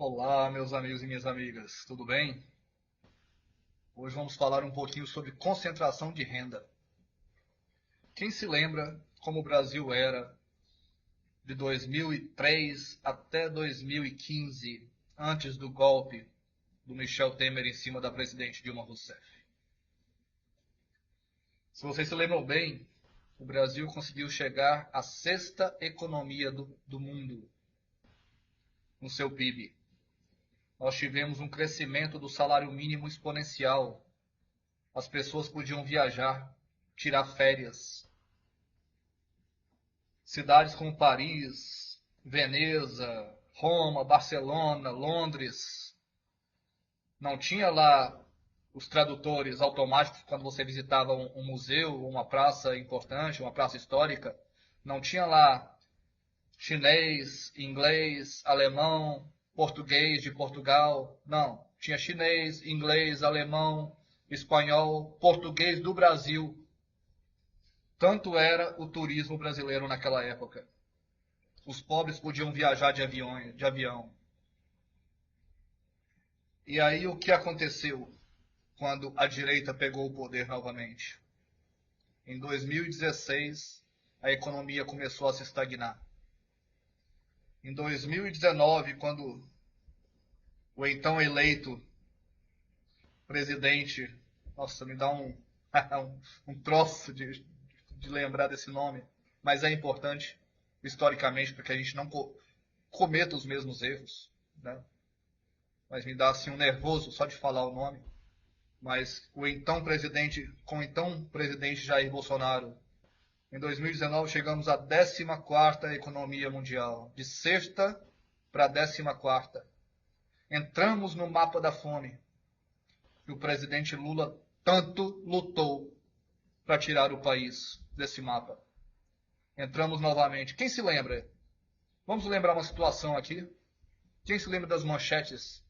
Olá, meus amigos e minhas amigas, tudo bem? Hoje vamos falar um pouquinho sobre concentração de renda. Quem se lembra como o Brasil era de 2003 até 2015, antes do golpe do Michel Temer em cima da presidente Dilma Rousseff? Se vocês se lembram bem, o Brasil conseguiu chegar à sexta economia do mundo no seu PIB. Nós tivemos um crescimento do salário mínimo exponencial. As pessoas podiam viajar, tirar férias. Cidades como Paris, Veneza, Roma, Barcelona, Londres, não tinha lá os tradutores automáticos quando você visitava um museu, uma praça importante, uma praça histórica. Não tinha lá chinês, inglês, alemão, português de Portugal. Não. Tinha chinês, inglês, alemão, espanhol, português do Brasil. Tanto era o turismo brasileiro naquela época. Os pobres podiam viajar de avião. E aí o que aconteceu quando a direita pegou o poder novamente? Em 2016, a economia começou a se estagnar. Em 2019, quando o então eleito presidente, nossa, me dá um troço de lembrar desse nome, mas é importante historicamente para que a gente não cometa os mesmos erros, né? Mas me dá assim um nervoso só de falar o nome. Mas com o então presidente Jair Bolsonaro, em 2019 chegamos à 14ª economia mundial, de sexta para a 14ª. Entramos no mapa da fome, que o presidente Lula tanto lutou para tirar o país desse mapa. Entramos novamente. Quem se lembra? Vamos lembrar uma situação aqui. Quem se lembra das manchetes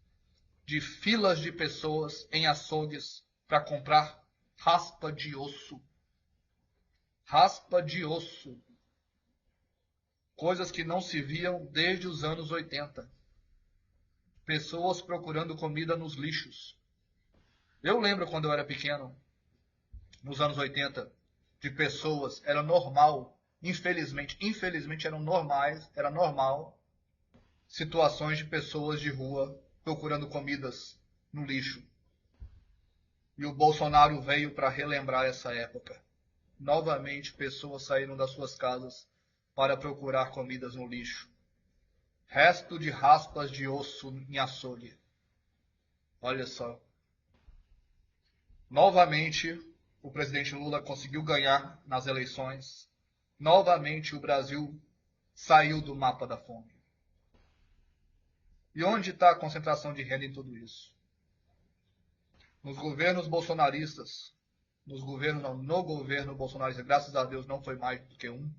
de filas de pessoas em açougues para comprar raspa de osso? Raspa de osso. Coisas que não se viam desde os anos 80. Pessoas procurando comida nos lixos. Eu lembro quando eu era pequeno, nos anos 80, de pessoas, era normal, infelizmente eram normais, era normal, situações de pessoas de rua procurando comidas no lixo. E o Bolsonaro veio para relembrar essa época. Novamente, pessoas saíram das suas casas para procurar comidas no lixo. Resto de raspas de osso em açougue. Olha só. Novamente, o presidente Lula conseguiu ganhar nas eleições. Novamente, o Brasil saiu do mapa da fome. E onde está a concentração de renda em tudo isso? Nos governos bolsonaristas, no governo bolsonarista, graças a Deus não foi mais do que um,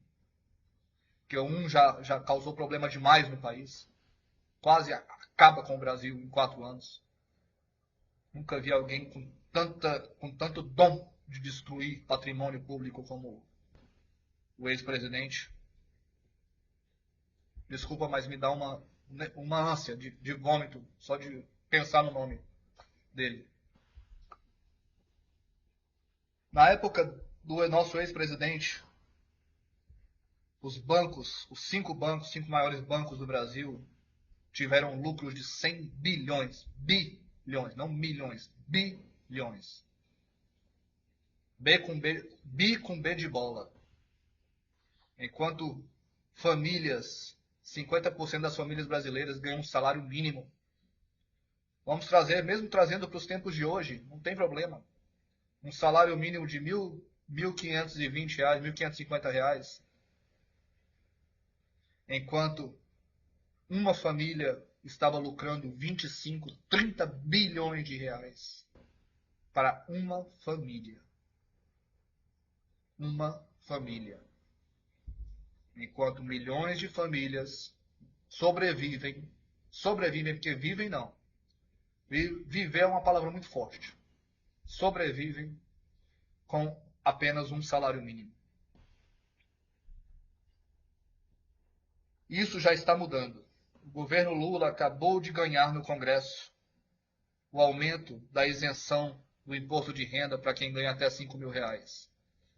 porque um já causou problema demais no país, quase acaba com o Brasil em 4 anos. Nunca vi alguém com tanto dom de destruir patrimônio público como o ex-presidente. Desculpa, mas me dá uma ânsia de vômito só de pensar no nome dele. Na época do nosso ex-presidente, os cinco maiores bancos do Brasil, tiveram lucros de 100 bilhões. Bilhões, não milhões. Bilhões. B com B de bola. Enquanto famílias, 50% das famílias brasileiras ganham um salário mínimo. Vamos trazer, mesmo trazendo para os tempos de hoje, não tem problema. Um salário mínimo de R$ 1.520, R$ 1.550. Enquanto uma família estava lucrando 25, 30 bilhões de reais para uma família. Uma família. Enquanto milhões de famílias sobrevivem porque vivem não. Viver é uma palavra muito forte. Sobrevivem com apenas um salário mínimo. Isso já está mudando. o governo Lula acabou de ganhar no Congresso o aumento da isenção do imposto de renda para quem ganha até R$ 5.000.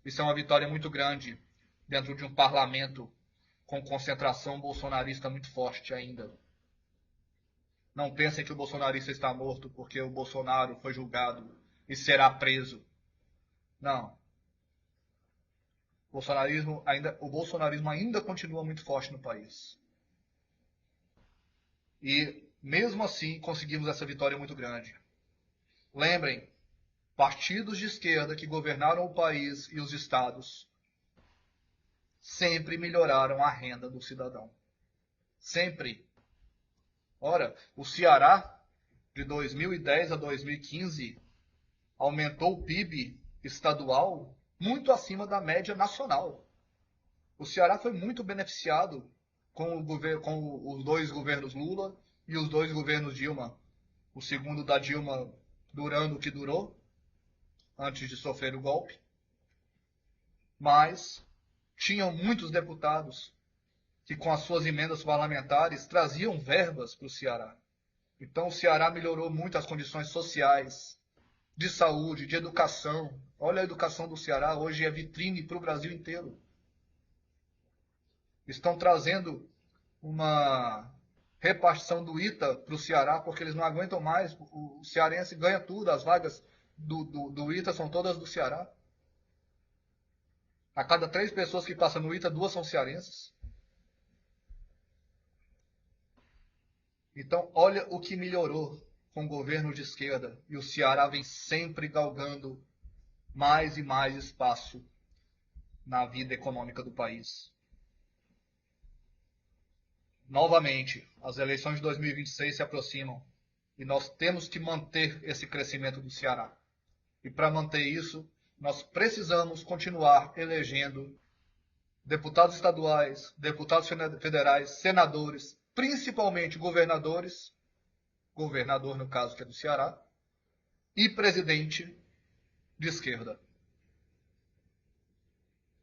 Isso é uma vitória muito grande dentro de um parlamento com concentração bolsonarista muito forte ainda. Não pensem que o bolsonarista está morto porque o Bolsonaro foi julgado e será preso. Não. O bolsonarismo ainda continua muito forte no país. E, mesmo assim, conseguimos essa vitória muito grande. Lembrem, partidos de esquerda que governaram o país e os estados sempre melhoraram a renda do cidadão. Sempre. Ora, o Ceará, de 2010 a 2015, aumentou o PIB estadual muito acima da média nacional. O Ceará foi muito beneficiado com os dois governos Lula e os dois governos Dilma. O segundo da Dilma durando o que durou, antes de sofrer o golpe. Mas tinham muitos deputados que, com as suas emendas parlamentares, traziam verbas para o Ceará. Então o Ceará melhorou muito as condições sociais, de saúde, de educação. Olha a educação do Ceará, hoje é vitrine para o Brasil inteiro. Estão trazendo uma repartição do ITA para o Ceará, porque eles não aguentam mais. O cearense ganha tudo, as vagas do ITA são todas do Ceará. A cada 3 pessoas que passam no ITA, 2 são cearenses. Então, olha o que melhorou com o governo de esquerda. E o Ceará vem sempre galgando mais e mais espaço na vida econômica do país. Novamente, as eleições de 2026 se aproximam e nós temos que manter esse crescimento do Ceará. E para manter isso, nós precisamos continuar elegendo deputados estaduais, deputados federais, senadores, principalmente governadores, governador no caso que é do Ceará, e presidente de esquerda.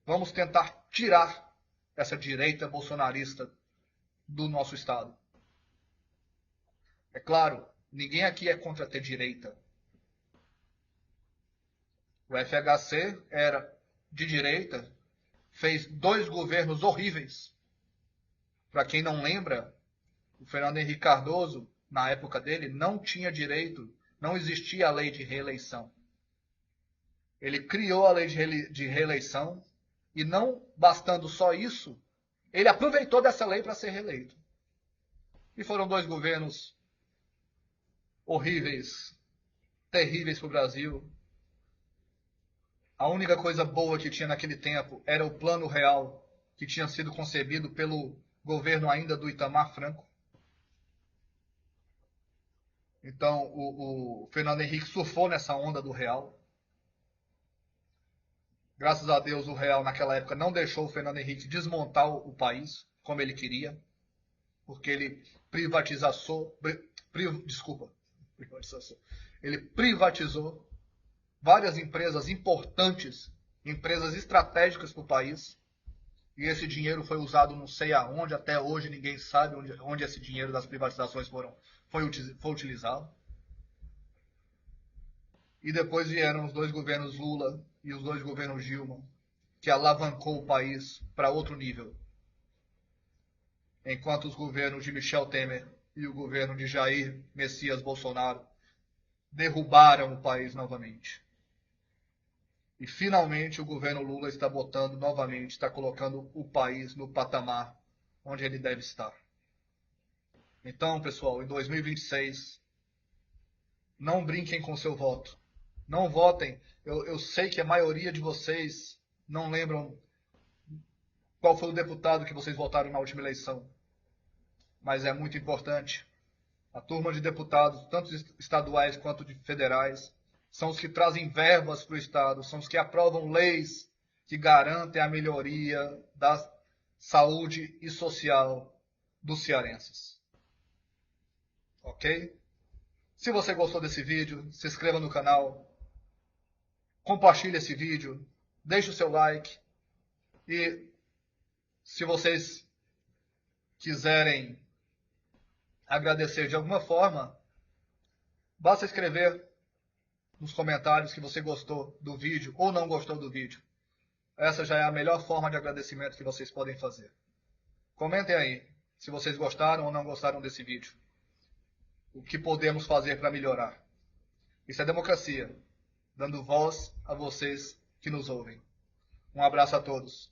Vamos tentar tirar essa direita bolsonarista do nosso estado. É claro, ninguém aqui é contra ter direita. O FHC era de direita, fez 2 governos horríveis. Para quem não lembra, o Fernando Henrique Cardoso, na época dele, não tinha direito, não existia a lei de reeleição. Ele criou a lei de reeleição e, não bastando só isso, ele aproveitou dessa lei para ser reeleito. E foram 2 governos horríveis, terríveis para o Brasil. A única coisa boa que tinha naquele tempo era o Plano Real, que tinha sido concebido pelo governo ainda do Itamar Franco. Então o Fernando Henrique surfou nessa onda do Real. Graças a Deus o Real naquela época não deixou o Fernando Henrique desmontar o país como ele queria, porque ele ele privatizou várias empresas importantes, empresas estratégicas para o país, e esse dinheiro foi usado não sei aonde, até hoje ninguém sabe onde esse dinheiro das privatizações foi utilizado. E depois vieram os 2 governos Lula e os 2 governos Dilma, que alavancou o país para outro nível. Enquanto os governos de Michel Temer e o governo de Jair Messias Bolsonaro derrubaram o país novamente. E finalmente o governo Lula está botando novamente, está colocando o país no patamar onde ele deve estar. Então, pessoal, em 2026, não brinquem com seu voto. Não votem. Eu sei que a maioria de vocês não lembram qual foi o deputado que vocês votaram na última eleição. Mas é muito importante. A turma de deputados, tanto estaduais quanto de federais, são os que trazem verbas para o Estado, são os que aprovam leis que garantem a melhoria da saúde e social dos cearenses. Ok? Se você gostou desse vídeo, se inscreva no canal, compartilhe esse vídeo, deixe o seu like e se vocês quiserem agradecer de alguma forma, basta escrever nos comentários que você gostou do vídeo ou não gostou do vídeo. Essa já é a melhor forma de agradecimento que vocês podem fazer. Comentem aí se vocês gostaram ou não gostaram desse vídeo. O que podemos fazer para melhorar. Isso é democracia, dando voz a vocês que nos ouvem. Um abraço a todos.